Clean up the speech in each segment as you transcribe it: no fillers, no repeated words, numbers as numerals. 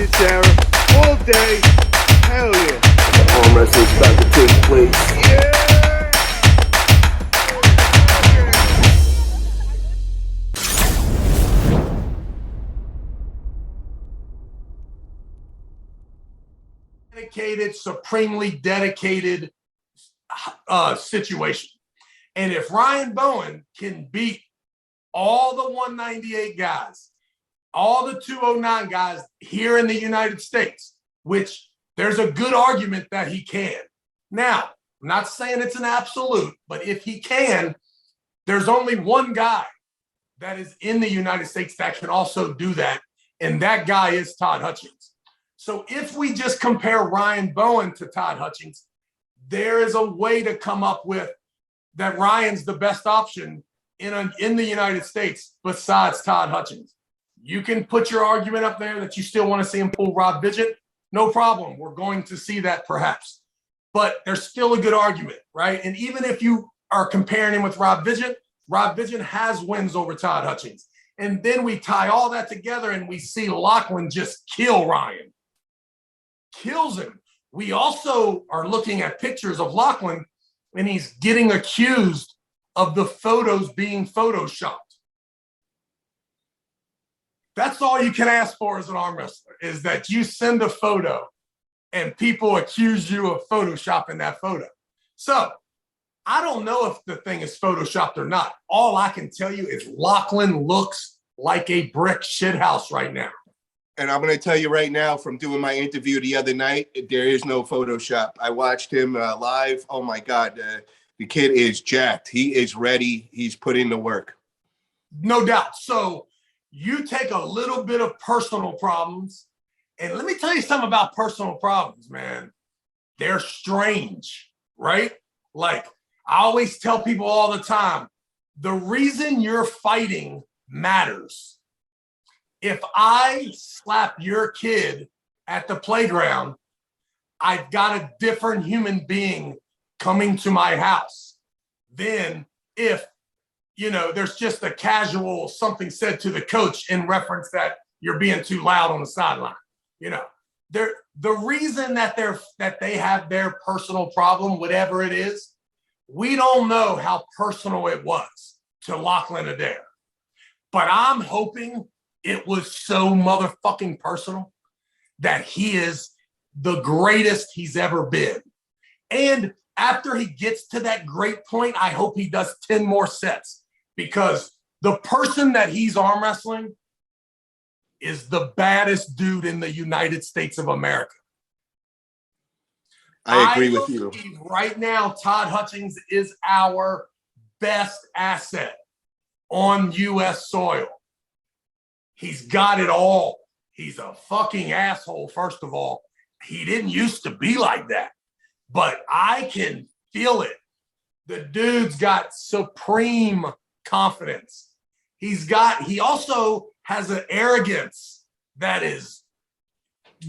this era all day. Hell yeah. Arm wrestling's about to take place. Yeah. Dedicated, supremely dedicated situation. And if Ryan Bowen can beat all the 198 guys, all the 209 guys here in the United States, which there's a good argument that he can. Now, I'm not saying it's an absolute, but if he can, there's only one guy that is in the United States that can also do that, and that guy is Todd Hutchings. So if we just compare Ryan Bowen to Todd Hutchings, there is a way to come up with that Ryan's the best option in the United States besides Todd Hutchings. You can put your argument up there that you still want to see him pull Rob Bagent. No problem. We're going to see that perhaps. But there's still a good argument, right? And even if you are comparing him with Rob Bagent has wins over Todd Hutchings. And then we tie all that together and we see Lachlan just kill Ryan. Kills him. We also are looking at pictures of Lachlan and he's getting accused of the photos being photoshopped. That's all you can ask for as an arm wrestler, is that you send a photo and people accuse you of photoshopping that photo. So I don't know if the thing is photoshopped or not. All I can tell you is Lachlan looks like a brick shithouse right now. And I'm going to tell you right now, from doing my interview the other night, there is no Photoshop. I watched him live. Oh, my God. The kid is jacked. He is ready. He's put in the work. No doubt. So you take a little bit of personal problems. And let me tell you something about personal problems, man. They're strange, right? Like I always tell people all the time, the reason you're fighting matters. If I slap your kid at the playground, I've got a different human being coming to my house than if, you know, there's just a casual something said to the coach in reference that you're being too loud on the sideline. You know, the reason that they have their personal problem, whatever it is, we don't know how personal it was to Lachlan Adair. But I'm hoping it was so motherfucking personal that he is the greatest he's ever been. And after he gets to that great point, I hope he does 10 more sets, because the person that he's arm wrestling is the baddest dude in the United States of America. I agree with you. Right now, Todd Hutchings is our best asset on U.S. soil. He's got it all. He's a fucking asshole, first of all. He didn't used to be like that, but I can feel it. The dude's got supreme confidence. He also has an arrogance that is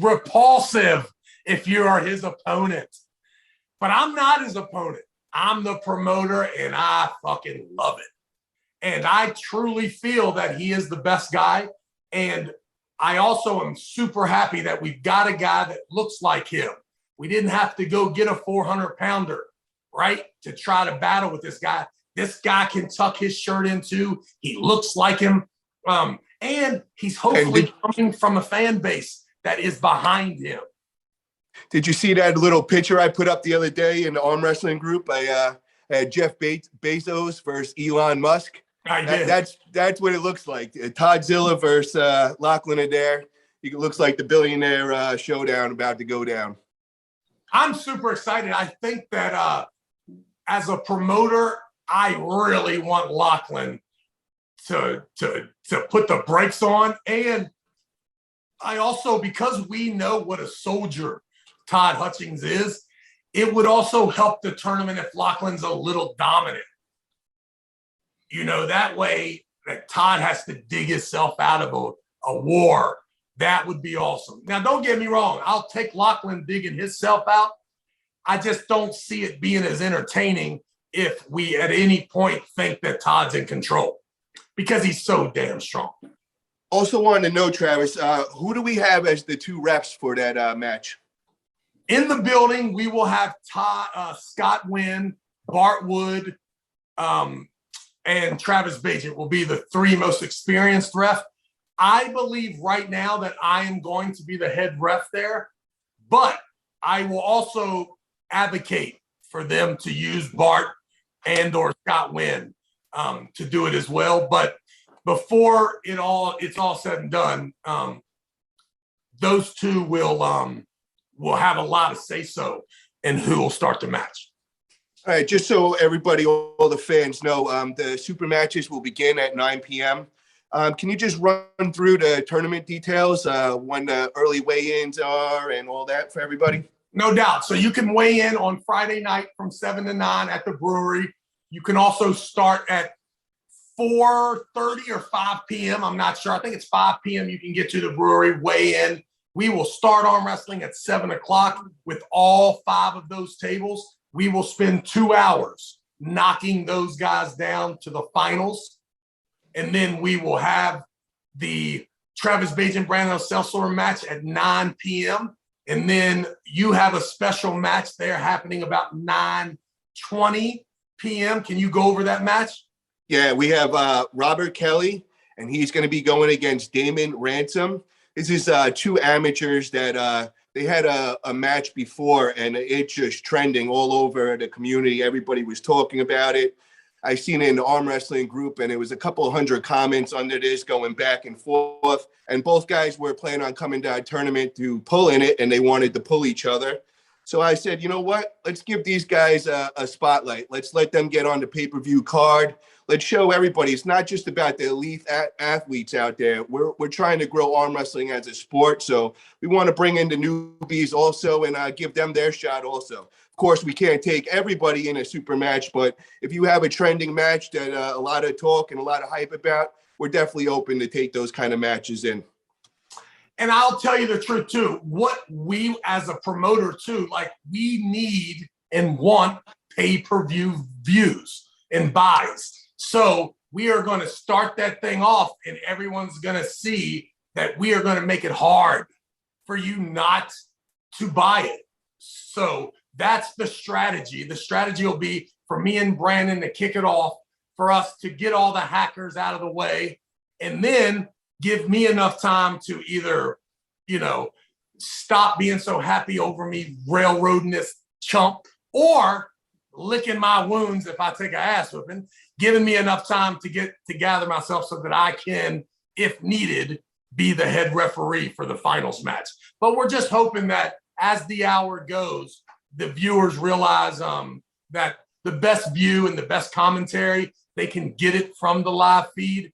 repulsive if you are his opponent. But I'm not his opponent. I'm the promoter, and I fucking love it. And I truly feel that he is the best guy. And I also am super happy that we've got a guy that looks like him. We didn't have to go get a 400-pounder, right, to try to battle with this guy. This guy can tuck his shirt in too. He looks like him. And he's hopefully coming from a fan base that is behind him. Did you see that little picture I put up the other day in the arm wrestling group? I had Jeff Bezos versus Elon Musk. I did. That's what it looks like. Toddzilla versus Lachlan Adair. It looks like the billionaire showdown about to go down. I'm super excited. I think that as a promoter, I really want Lachlan to put the brakes on. And I also, because we know what a soldier Todd Hutchings is, it would also help the tournament if Lachlan's a little dominant. You know, that way that Todd has to dig himself out of a war. That would be awesome. Now, don't get me wrong. I'll take Lachlan digging himself out. I just don't see it being as entertaining if we at any point think that Todd's in control, because he's so damn strong. Also wanted to know, Travis, who do we have as the 2 reps for that match? In the building, we will have Todd, Scott Wynn, Bart Wood, and Travis Bagent will be the 3 most experienced ref. I believe right now that I am going to be the head ref there, but I will also advocate for them to use Bart and or Scott Wynn to do it as well. But before it's all said and done, those 2 will have a lot of say-so in who will start the match. All right, just so everybody, all the fans know, the super matches will begin at 9 p.m. Can you just run through the tournament details, when the early weigh-ins are and all that for everybody? No doubt. So you can weigh in on Friday night from 7 to 9 at the brewery. You can also start at 4:30 or 5 p.m. I'm not sure. I think it's 5 p.m. You can get to the brewery, weigh in. We will start arm wrestling at 7 o'clock with all 5 of those tables. We will spend 2 hours knocking those guys down to the finals. And then we will have the Travis Bagent Brandon Ellsessor match at 9 p.m. And then you have a special match there happening about 9:20 p.m. Can you go over that match? Yeah, we have Robert Kelly, and he's going to be going against Damon Ransom. This is 2 amateurs that they had a match before, and it's just trending all over the community. Everybody was talking about it. I seen it in the arm wrestling group, and it was a couple of 100 comments under this going back and forth. And both guys were planning on coming to a tournament to pull in it, and they wanted to pull each other. So I said, you know what? Let's give these guys a spotlight. Let's let them get on the pay-per-view card. Let's show everybody it's not just about the elite athletes out there. We're trying to grow arm wrestling as a sport. So we want to bring in the newbies also and give them their shot also. Of course, we can't take everybody in a super match, but if you have a trending match that a lot of talk and a lot of hype about, we're definitely open to take those kind of matches in. And I'll tell you the truth too. What we as a promoter too, like we need and want pay-per-view views and buys. So we are going to start that thing off and everyone's going to see that we are going to make it hard for you not to buy it. So that's the strategy. The strategy will be for me and Brandon to kick it off, for us to get all the hackers out of the way, and then give me enough time to either, stop being so happy over me railroading this chump, or licking my wounds if I take an ass whipping, giving me enough time to gather myself so that I can, if needed, be the head referee for the finals match. But we're just hoping that as the hour goes, the viewers realize that the best view and the best commentary, they can get it from the live feed.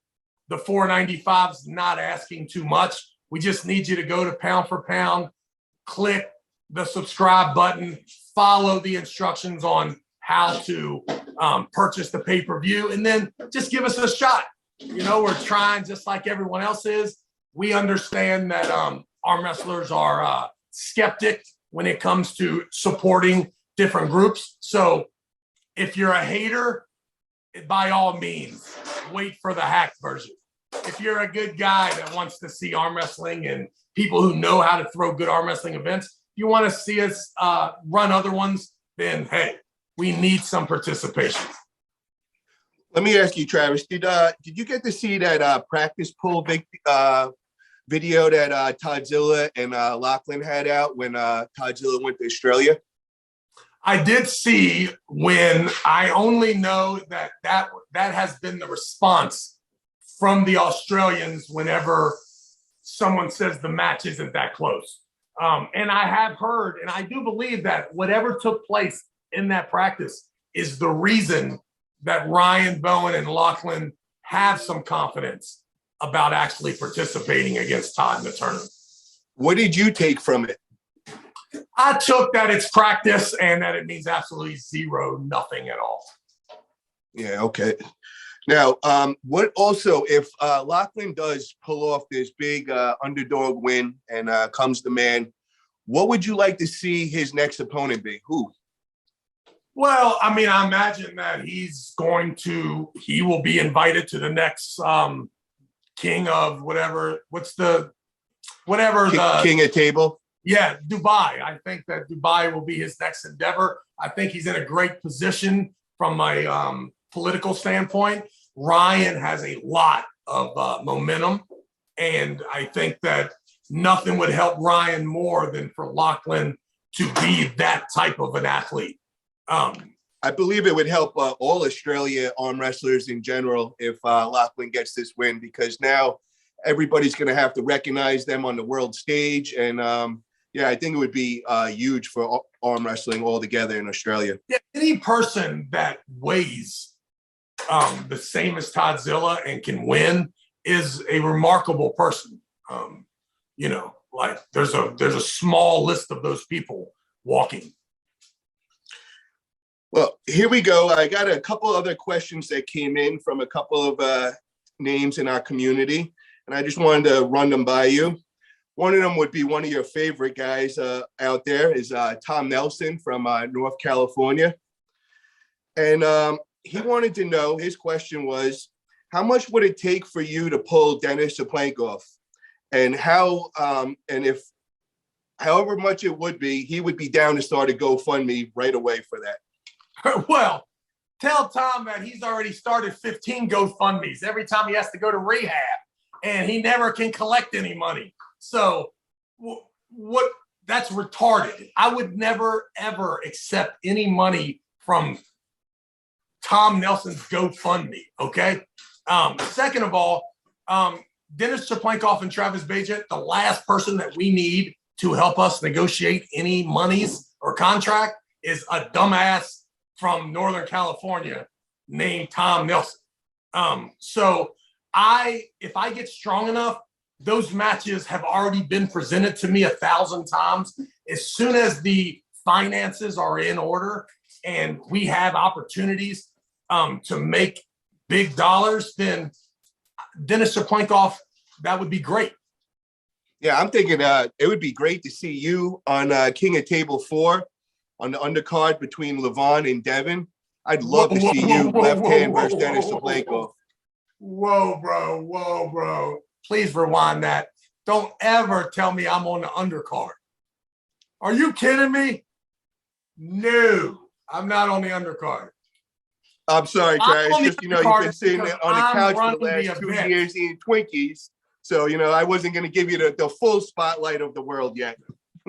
The $4.95 is not asking too much. We just need you to go to Pound for Pound, click the subscribe button, follow the instructions on how to purchase the pay-per-view, and then just give us a shot. We're trying just like everyone else is. We understand that arm wrestlers are skeptic when it comes to supporting different groups. So if you're a hater, by all means, wait for the hack version. If you're a good guy that wants to see arm wrestling and people who know how to throw good arm wrestling events, if you want to see us run other ones, then hey, we need some participation. Let me ask you, Travis, did you get to see that practice pull video that Toddzilla and Lachlan had out when Toddzilla went to Australia? I did see, when I only know that has been the response from the Australians whenever someone says the match isn't that close. And I have heard, and I do believe that whatever took place in that practice is the reason that Ryan, Bowen, and Lachlan have some confidence about actually participating against Todd in the tournament. What did you take from it? I took that it's practice and that it means absolutely nothing at all. Yeah, okay. Now, what also, if Lachlan does pull off this big underdog win and comes the man, what would you like to see his next opponent be? Who? Well, I mean, I imagine that he will be invited to the next king of whatever. The King of table. Yeah, Dubai. I think that Dubai will be his next endeavor. I think he's in a great position from my political standpoint. Ryan has a lot of momentum, and I think that nothing would help Ryan more than for Lachlan to be that type of an athlete. I believe it would help all Australia arm wrestlers in general if Lachlan gets this win, because now everybody's going to have to recognize them on the world stage. And I think it would be huge for arm wrestling altogether in Australia. Yeah, any person that weighs the same as Toddzilla and can win is a remarkable person. Like there's a small list of those people walking. Well, here we go. I got a couple other questions that came in from a couple of names in our community, and I just wanted to run them by you. One of them would be one of your favorite guys out there is Tom Nelson from North California. And he wanted to know, his question was, how much would it take for you to pull Dennis Saplenkoff? And if however much it would be, he would be down to start a GoFundMe right away for that. Well, tell Tom that he's already started 15 GoFundMes every time he has to go to rehab, and he never can collect any money. So what? That's retarded. I would never, ever accept any money from Tom Nelson's GoFundMe, okay? Second of all, Dennis Saplenkoff and Travis Bagent, the last person that we need to help us negotiate any monies or contract is a dumbass from Northern California named Tom Nelson. So if I get strong enough, those matches have already been presented to me 1,000 times. As soon as the finances are in order and we have opportunities to make big dollars, then Dennis Saplenkoff, that would be great. Yeah, I'm thinking it would be great to see you on King of Table 4 on the undercard between Levon and Devin. I'd love to see you left hand versus Dennis Saplenkoff. Whoa, bro. Please rewind that. Don't ever tell me I'm on the undercard. Are you kidding me? No, I'm not on the undercard. I'm sorry, Trey. It's just, you've been sitting on the couch for the last 2 years eating Twinkies. So, I wasn't going to give you the full spotlight of the world yet.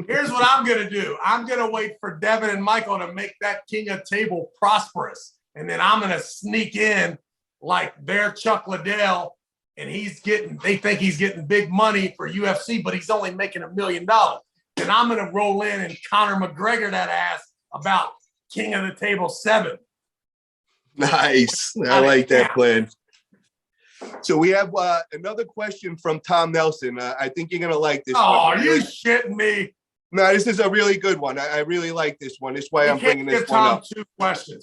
Here's what I'm going to do. I'm going to wait for Devin and Michael to make that King of Table prosperous. And then I'm going to sneak in like they're Chuck Liddell, and they think he's getting big money for UFC, but he's only making $1 million. Then I'm going to roll in and Conor McGregor that ass about King of the Table 7. Nice. I like that plan. So we have another question from Tom Nelson. I think you're going to like this one. Are you shitting me? No, this is a really good one. I really like this one. That's why I'm bringing this one up.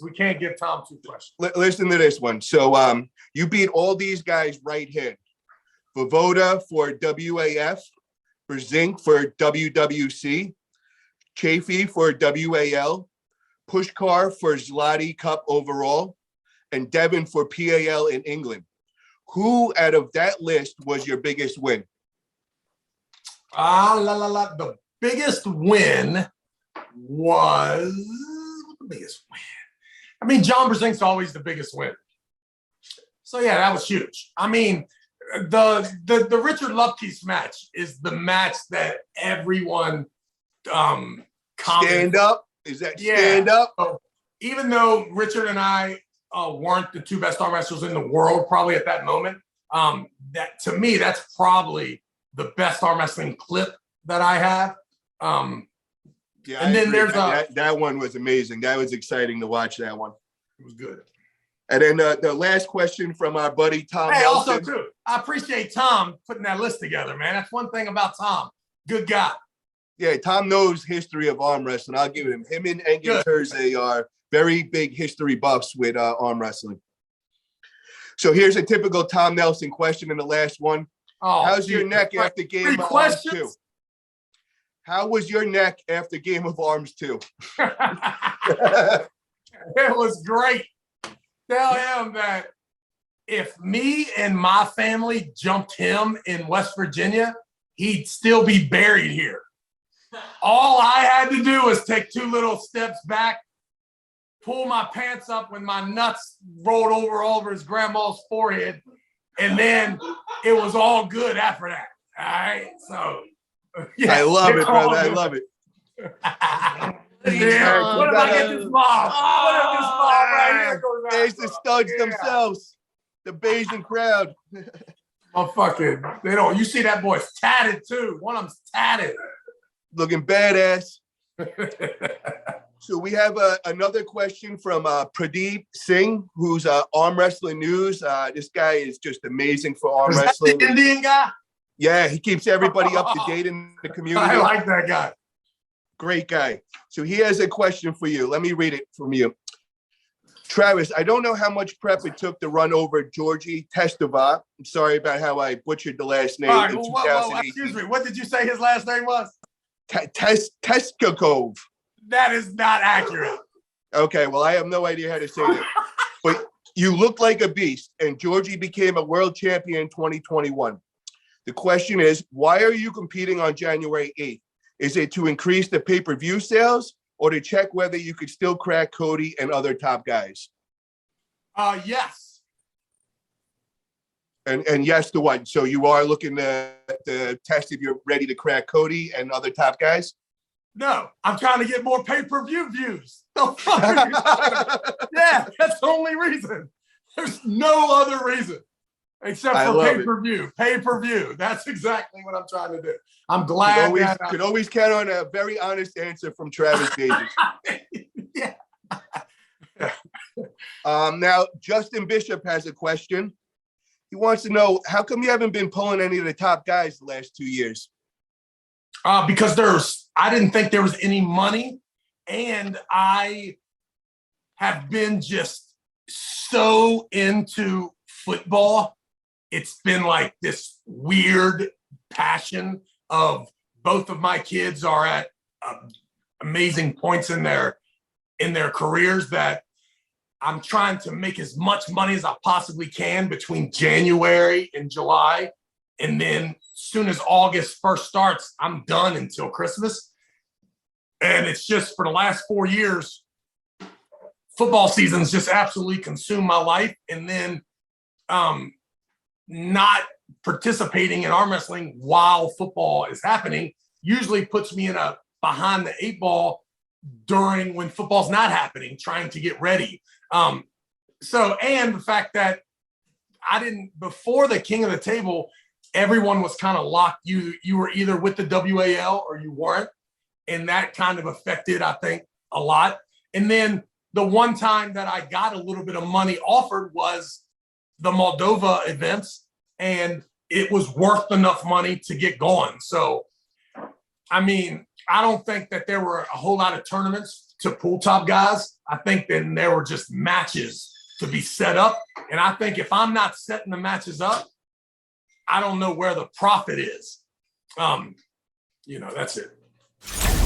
We can't give Tom 2 questions. Listen to this one. So you beat all these guys right hand. Vovoda for WAF, for Zinc for WWC, Chafee for WAL, Pushkar for Zloty Cup overall, and Devin for PAL in England. Who out of that list was your biggest win? The biggest win was the biggest win. I mean, John Brzezink's always the biggest win. So yeah, that was huge. I mean, the Richard Lupke's match is the match that everyone stand up. Is that stand up? So even though Richard and I weren't the 2 best arm wrestlers in the world, probably at that moment, that to me, that's probably the best arm wrestling clip that I have. Yeah, and then there's that one was amazing. That was exciting to watch. That one. It was good. And then the last question from our buddy Tom. Hey, Nelson. also too, I appreciate Tom putting that list together, man. That's one thing about Tom. Good guy. Yeah, Tom knows history of arm wrestling. I'll give him and Engin Terze are very big history buffs with arm wrestling. So here's a typical Tom Nelson question in the last one. How's your neck after Game of Arms 2? How was your neck after Game of Arms 2? It was great. Tell him that if me and my family jumped him in West Virginia, he'd still be buried here. All I had to do was take 2 little steps back, pull my pants up when my nuts rolled over his grandma's forehead, and then it was all good after that. All right, so yeah, I love it, brother. I love it. Yeah. What if I get this mom? What if this mom right here goes out? There's the studs themselves, the Bagent crowd. Motherfucking, they don't. You see that boy's tatted too. One of them's tatted. Looking badass. So we have another question from Pradeep Singh, who's Arm Wrestling News. This guy is just amazing for arm wrestling. The Indian guy? Yeah, he keeps everybody up to date in the community. I like that guy. Great guy. So he has a question for you. Let me read it from you. Travis, I don't know how much prep it took to run over Georgie Testova. I'm sorry about how I butchered the last name. Right, in excuse me. What did you say his last name was? Teskakov. That is not accurate. Okay, well, I have no idea how to say that. But you look like a beast, and Georgie became a world champion in 2021. The question is, why are you competing on January 8th? Is it to increase the pay-per-view sales or to check whether you could still crack Cody and other top guys? Yes. And yes to what? So you are looking to test if you're ready to crack Cody and other top guys? No, I'm trying to get more pay-per-view views. The fuck are you talking about? Yeah, that's the only reason. There's no other reason except for pay-per-view. Pay-per-view. That's exactly what I'm trying to do. I'm glad could always count on a very honest answer from Travis Davis. Yeah. Now, Justin Bishop has a question. He wants to know, how come you haven't been pulling any of the top guys the last 2 years? Because I didn't think there was any money, and I have been just so into football. It's been like this weird passion of both of my kids are at amazing points in their careers that I'm trying to make as much money as I possibly can between January and July. And then as soon as August 1st starts, I'm done until Christmas. And it's just for the last 4 years, football seasons just absolutely consumed my life. And then not participating in arm wrestling while football is happening usually puts me in a behind the 8 ball during when football's not happening, trying to get ready. And the fact that I didn't, before the King of the Table, everyone was kind of locked. You were either with the WAL or you weren't. And that kind of affected, I think, a lot. And then the one time that I got a little bit of money offered was the Moldova events, and it was worth enough money to get going. So, I mean, I don't think that there were a whole lot of tournaments to pull top guys. I think then there were just matches to be set up. And I think if I'm not setting the matches up, I don't know where the profit is. That's it.